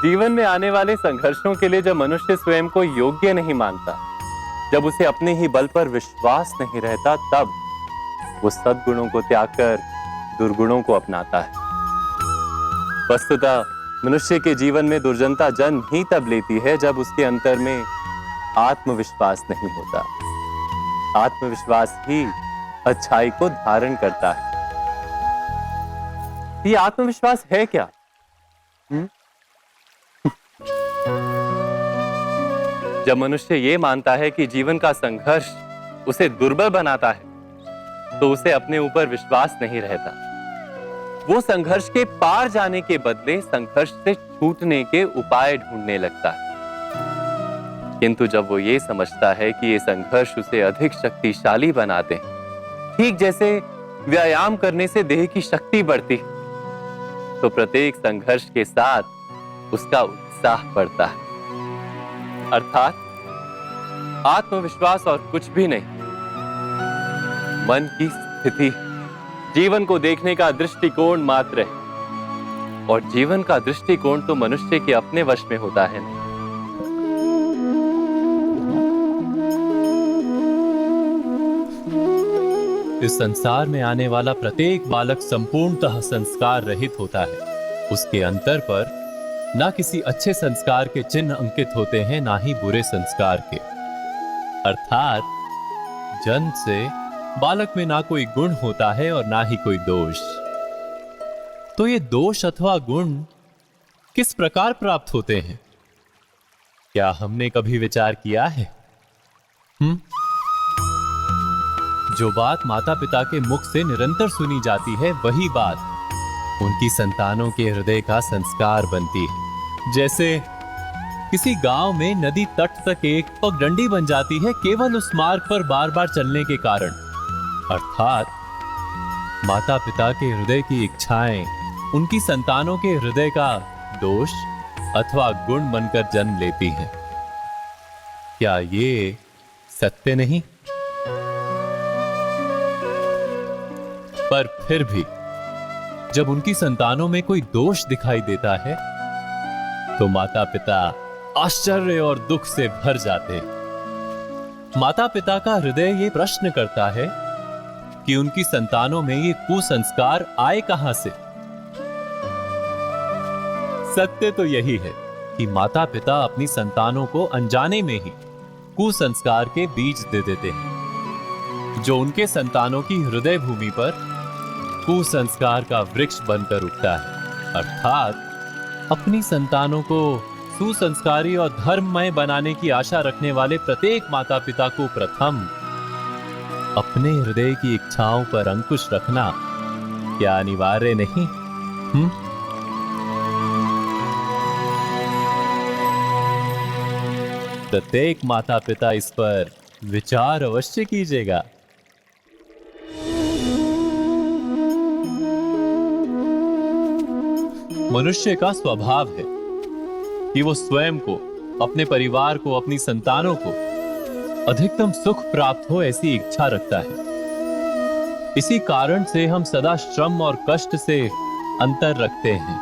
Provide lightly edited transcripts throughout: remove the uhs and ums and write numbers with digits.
जीवन में आने वाले संघर्षों के लिए जब मनुष्य स्वयं को योग्य नहीं मानता, जब उसे अपने ही बल पर विश्वास नहीं रहता, तब वो सद्गुणों को त्याग कर दुर्गुणों को अपनाता है। वस्तुतः मनुष्य के जीवन में दुर्जनता जन्म ही तब लेती है जब उसके अंतर में आत्मविश्वास नहीं होता। आत्मविश्वास ही अच्छाई को धारण करता है। ये आत्मविश्वास है क्या? जब मनुष्य ये मानता है कि जीवन का संघर्ष उसे दुर्बल बनाता है, तो उसे अपने ऊपर विश्वास नहीं रहता। वो संघर्ष के पार जाने के बदले संघर्ष से छूटने के उपाय ढूंढने लगता है। किंतु जब वो ये समझता है कि ये संघर्ष उसे अधिक शक्तिशाली बनाते हैं, ठीक जैसे व्यायाम करने से देह की शक्ति बढ़ती है, तो प्रत्येक संघर्ष के साथ उसका उत्साह बढ़ता है। अर्थात आत्मविश्वास और कुछ भी नहीं, मन की स्थिति, जीवन को देखने का दृष्टिकोण मात्र है। और जीवन का दृष्टिकोण तो मनुष्य के अपने वश में होता है। इस संसार में आने वाला प्रत्येक बालक संपूर्णतः संस्कार रहित होता है। उसके अंतर पर ना किसी अच्छे संस्कार के चिन्ह अंकित होते हैं, ना ही बुरे संस्कार के। अर्थात जन्म से बालक में ना कोई गुण होता है और ना ही कोई दोष। तो ये दोष अथवा गुण किस प्रकार प्राप्त होते हैं? क्या हमने कभी विचार किया है? जो बात माता पिता के मुख से निरंतर सुनी जाती है, वही बात उनकी संतानों के हृदय का संस्कार बनती है। जैसे किसी गांव में नदी तट तक एक पगडंडी बन जाती है केवल उस मार्ग पर बार बार चलने के कारण। अर्थात माता पिता के हृदय की इच्छाएं उनकी संतानों के हृदय का दोष अथवा गुण बनकर जन्म लेती हैं। क्या ये सत्य नहीं? पर फिर भी जब उनकी संतानों में कोई दोष दिखाई देता है, तो माता पिता आश्चर्य और दुख से भर जाते हैं। माता पिता का हृदय ये प्रश्न करता है कि उनकी संतानों में ये कुसंस्कार आए कहां से। सत्य तो यही है कि माता पिता अपनी संतानों को अनजाने में ही कुसंस्कार के बीज दे देते हैं, जो उनके संतानों की हृदय भूमि पर कुसंस्कार का वृक्ष बनकर उगता है। अर्थात अपनी संतानों को सुसंस्कारी और धर्ममय बनाने की आशा रखने वाले प्रत्येक माता पिता को प्रथम अपने हृदय की इच्छाओं पर अंकुश रखना क्या अनिवार्य नहीं? प्रत्येक माता पिता इस पर विचार अवश्य कीजिएगा। मनुष्य का स्वभाव है कि वो स्वयं को, अपने परिवार को, अपनी संतानों को अधिकतम सुख प्राप्त हो ऐसी इच्छा रखता है। इसी कारण से हम सदा श्रम और कष्ट से अंतर रखते हैं,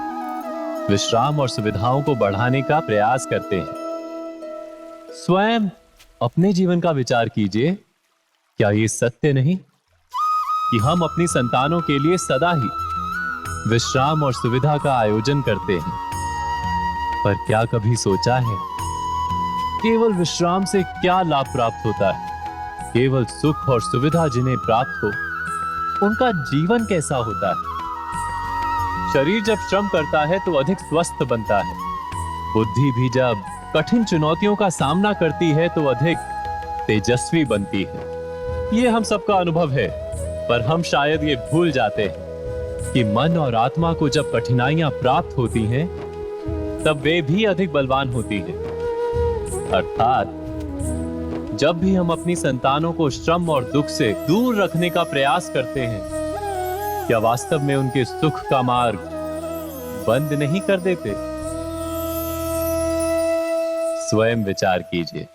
विश्राम और सुविधाओं को बढ़ाने का प्रयास करते हैं। स्वयं अपने जीवन का विचार कीजिए। क्या ये सत्य नहीं कि हम अपनी संतानों के लिए सदा ही विश्राम और सुविधा का आयोजन करते हैं? पर क्या कभी सोचा है केवल विश्राम से क्या लाभ प्राप्त होता है? केवल सुख और सुविधा जिन्हें प्राप्त हो, उनका जीवन कैसा होता है? शरीर जब श्रम करता है तो अधिक स्वस्थ बनता है। बुद्धि भी जब कठिन चुनौतियों का सामना करती है तो अधिक तेजस्वी बनती है। ये हम सबका अनुभव है, पर हम शायद ये भूल जाते हैं कि मन और आत्मा को जब कठिनाइयां प्राप्त होती हैं, तब वे भी अधिक बलवान होती हैं। अर्थात जब भी हम अपनी संतानों को श्रम और दुख से दूर रखने का प्रयास करते हैं, क्या वास्तव में उनके सुख का मार्ग बंद नहीं कर देते? स्वयं विचार कीजिए।